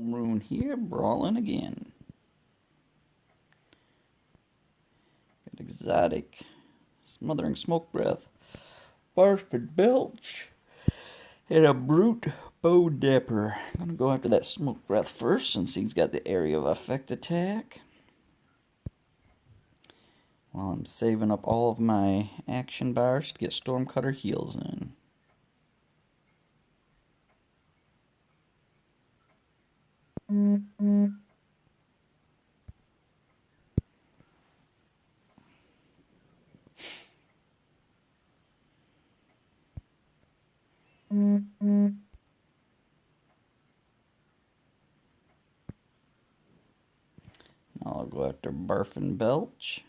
Maroon here, brawling again. Got exotic, Smothering Smokebreath, Barf Belch, and a brute Boneknapper. I'm gonna go after that Smokebreath first since he's got the area of effect attack. While I'm saving up all of my action bars to get Stormcutter heals in. I'll go after Barf Belch.